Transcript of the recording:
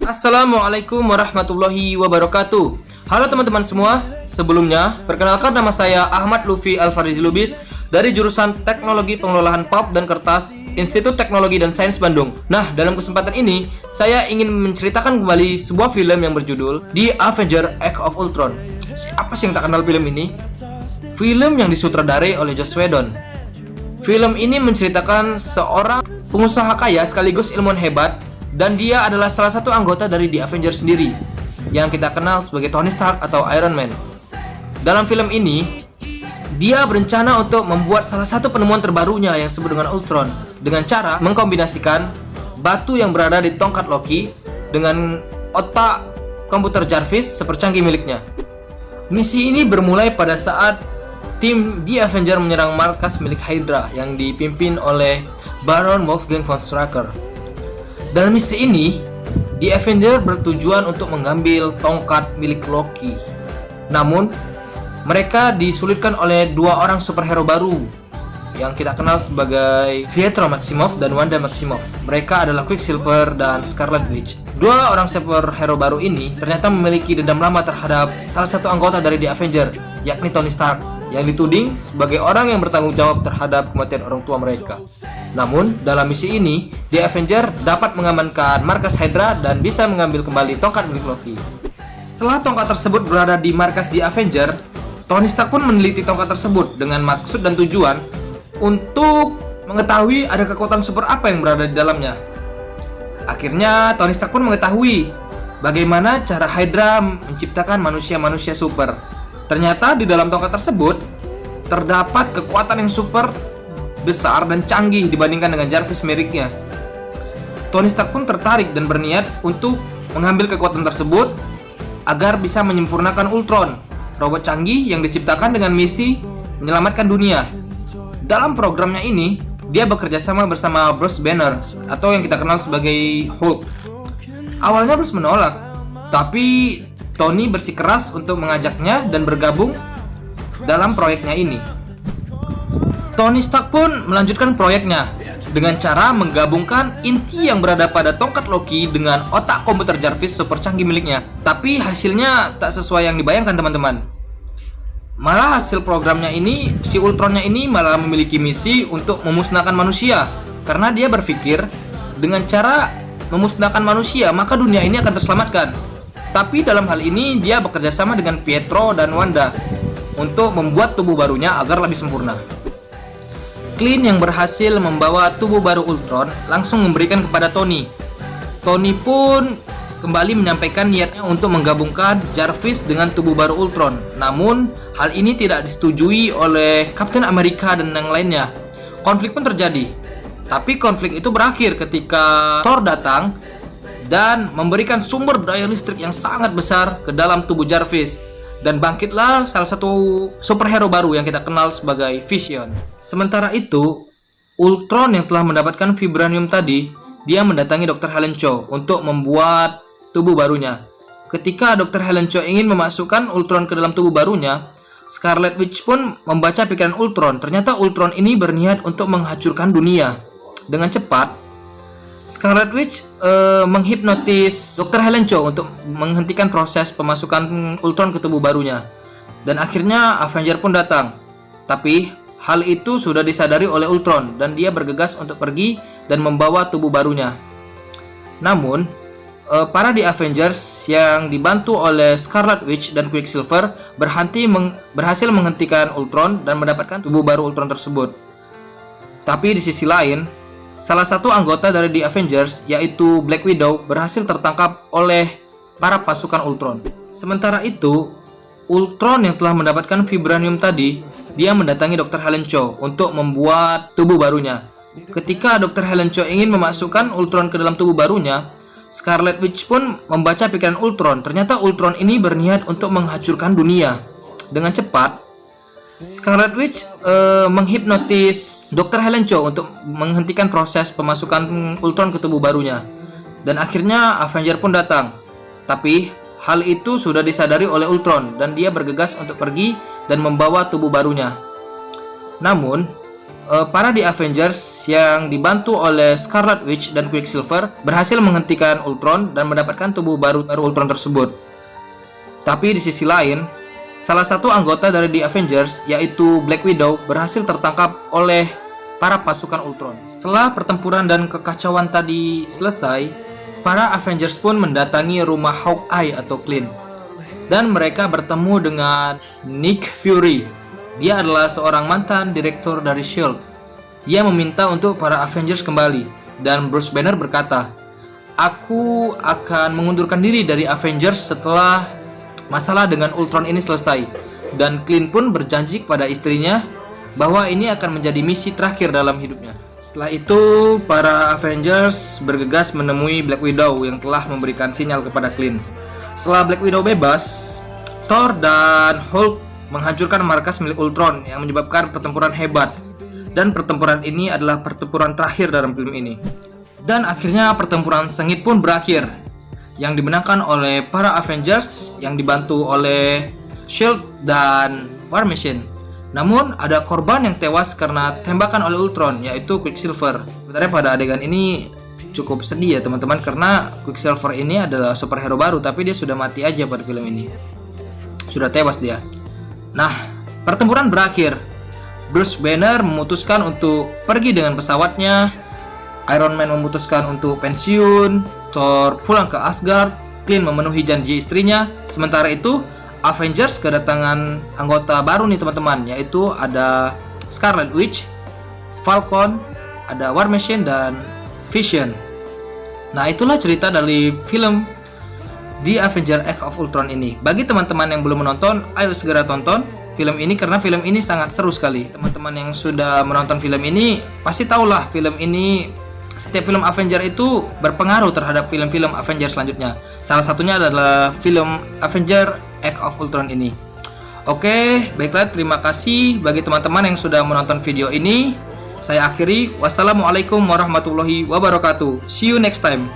Assalamualaikum warahmatullahi wabarakatuh. Halo teman-teman semua. Sebelumnya, perkenalkan nama saya Ahmad Lufi Alfarizi Lubis dari jurusan Teknologi Pengelolaan Pulp dan Kertas, Institut Teknologi dan Sains Bandung. Nah, dalam kesempatan ini, saya ingin menceritakan kembali sebuah film yang berjudul The Avengers: Age of Ultron. Siapa sih yang tak kenal film ini? Film yang disutradarai oleh Joss Whedon. Film ini menceritakan seorang pengusaha kaya sekaligus ilmuwan hebat, dan dia adalah salah satu anggota dari The Avengers sendiri, yang kita kenal sebagai Tony Stark atau Iron Man. Dalam film ini, dia berencana untuk membuat salah satu penemuan terbarunya yang disebut dengan Ultron, dengan cara mengkombinasikan batu yang berada di tongkat Loki dengan otak komputer Jarvis sepercanggih miliknya. Misi ini bermulai pada saat tim The Avengers menyerang markas milik Hydra yang dipimpin oleh Baron Wolfgang von Strucker. Dalam misi ini, The Avengers bertujuan untuk mengambil tongkat milik Loki. Namun, mereka disulitkan oleh dua orang superhero baru yang kita kenal sebagai Pietro Maximoff dan Wanda Maximoff. Mereka adalah Quicksilver dan Scarlet Witch. Dua orang superhero baru ini ternyata memiliki dendam lama terhadap salah satu anggota dari The Avengers, yakni Tony Stark, yang dituding sebagai orang yang bertanggung jawab terhadap kematian orang tua mereka. Namun, dalam misi ini, The Avengers dapat mengamankan markas Hydra dan bisa mengambil kembali tongkat milik Loki. Setelah tongkat tersebut berada di markas The Avengers, Tony Stark pun meneliti tongkat tersebut dengan maksud dan tujuan untuk mengetahui ada kekuatan super apa yang berada di dalamnya. Akhirnya, Tony Stark pun mengetahui bagaimana cara Hydra menciptakan manusia-manusia super. Ternyata di dalam tongkat tersebut terdapat kekuatan yang super besar dan canggih dibandingkan dengan Jarvis miliknya. Tony Stark pun tertarik dan berniat untuk mengambil kekuatan tersebut agar bisa menyempurnakan Ultron, robot canggih yang diciptakan dengan misi menyelamatkan dunia. Dalam programnya ini, dia bekerja sama bersama Bruce Banner atau yang kita kenal sebagai Hulk. Awalnya Bruce menolak, tapi Tony bersikeras untuk mengajaknya dan bergabung dalam proyeknya ini. Tony Stark pun melanjutkan proyeknya dengan cara menggabungkan inti yang berada pada tongkat Loki dengan otak komputer Jarvis super canggih miliknya. Tapi hasilnya tak sesuai yang dibayangkan teman-teman. Malah hasil programnya ini, si Ultronnya ini malah memiliki misi untuk memusnahkan manusia. Karena dia berpikir dengan cara memusnahkan manusia maka dunia ini akan terselamatkan. Tapi dalam hal ini dia bekerja sama dengan Pietro dan Wanda untuk membuat tubuh barunya agar lebih sempurna. Clint yang berhasil membawa tubuh baru Ultron langsung memberikan kepada Tony. Tony pun kembali menyampaikan niatnya untuk menggabungkan Jarvis dengan tubuh baru Ultron. Namun, hal ini tidak disetujui oleh Captain America dan yang lainnya. Konflik pun terjadi. Tapi konflik itu berakhir ketika Thor datang dan memberikan sumber daya listrik yang sangat besar ke dalam tubuh Jarvis, dan bangkitlah salah satu superhero baru yang kita kenal sebagai Vision. Sementara itu, Ultron yang telah mendapatkan vibranium tadi, dia mendatangi Dr. Helen Cho untuk membuat tubuh barunya. Ketika Dr. Helen Cho ingin memasukkan Ultron ke dalam tubuh barunya, Scarlet Witch pun membaca pikiran Ultron. Ternyata Ultron ini berniat untuk menghancurkan dunia. Dengan cepat, Scarlet Witch menghipnotis Dr. Helen Cho untuk menghentikan proses pemasukan Ultron ke tubuh barunya. Dan akhirnya Avenger pun datang. Tapi hal itu sudah disadari oleh Ultron dan dia bergegas untuk pergi dan membawa tubuh barunya. Namun, para The Avengers yang dibantu oleh Scarlet Witch dan Quicksilver berhasil menghentikan Ultron dan mendapatkan tubuh baru Ultron tersebut. Tapi di sisi lain, salah satu anggota dari The Avengers, yaitu Black Widow, berhasil tertangkap oleh para pasukan Ultron. Sementara itu, Ultron yang telah mendapatkan vibranium tadi, dia mendatangi Dr. Helen Cho untuk membuat tubuh barunya. Ketika Dr. Helen Cho ingin memasukkan Ultron ke dalam tubuh barunya, Scarlet Witch pun membaca pikiran Ultron. Ternyata Ultron ini berniat untuk menghancurkan dunia. Dengan cepat, Scarlet Witch menghipnotis Dr. Helen Cho untuk menghentikan proses pemasukan Ultron ke tubuh barunya. Dan akhirnya Avenger pun datang. Tapi hal itu sudah disadari oleh Ultron dan dia bergegas untuk pergi dan membawa tubuh barunya. Namun, para The Avengers yang dibantu oleh Scarlet Witch dan Quicksilver berhasil menghentikan Ultron dan mendapatkan tubuh baru Ultron tersebut. Tapi di sisi lain, salah satu anggota dari The Avengers, yaitu Black Widow, berhasil tertangkap oleh para pasukan Ultron. Setelah pertempuran dan kekacauan tadi selesai, para Avengers pun mendatangi rumah Hawkeye atau Clint. Dan mereka bertemu dengan Nick Fury. Dia adalah seorang mantan direktur dari S.H.I.E.L.D. Dia meminta untuk para Avengers kembali. Dan Bruce Banner berkata, "Aku akan mengundurkan diri dari Avengers setelah masalah dengan Ultron ini selesai." Dan Clint pun berjanji kepada istrinya bahwa ini akan menjadi misi terakhir dalam hidupnya. Setelah itu, para Avengers bergegas menemui Black Widow yang telah memberikan sinyal kepada Clint. Setelah Black Widow bebas, Thor dan Hulk menghancurkan markas milik Ultron yang menyebabkan pertempuran hebat. Dan pertempuran ini adalah pertempuran terakhir dalam film ini. Dan akhirnya pertempuran sengit pun berakhir, yang dimenangkan oleh para Avengers yang dibantu oleh S.H.I.E.L.D. dan War Machine. Namun ada korban yang tewas karena tembakan oleh Ultron, yaitu Quicksilver. Sebenarnya pada adegan ini cukup sedih ya teman-teman, karena Quicksilver ini adalah superhero baru, tapi dia sudah mati aja pada film ini. Sudah tewas dia. Nah, pertempuran berakhir. Bruce Banner memutuskan untuk pergi dengan pesawatnya. Iron Man memutuskan untuk pensiun. Thor pulang ke Asgard. Clint memenuhi janji istrinya. Sementara itu, Avengers kedatangan anggota baru nih teman-teman, yaitu ada Scarlet Witch, Falcon, ada War Machine, dan Vision. Nah, itulah cerita dari film The Avengers Age of Ultron ini. Bagi teman-teman yang belum menonton, ayo segera tonton film ini karena film ini sangat seru sekali. Teman-teman yang sudah menonton film ini pasti tahulah film ini, setiap film Avengers itu berpengaruh terhadap film-film Avengers selanjutnya. Salah satunya adalah film Avengers Age of Ultron ini. Oke, baiklah, terima kasih bagi teman-teman yang sudah menonton video ini. Saya akhiri. Wassalamualaikum warahmatullahi wabarakatuh. See you next time.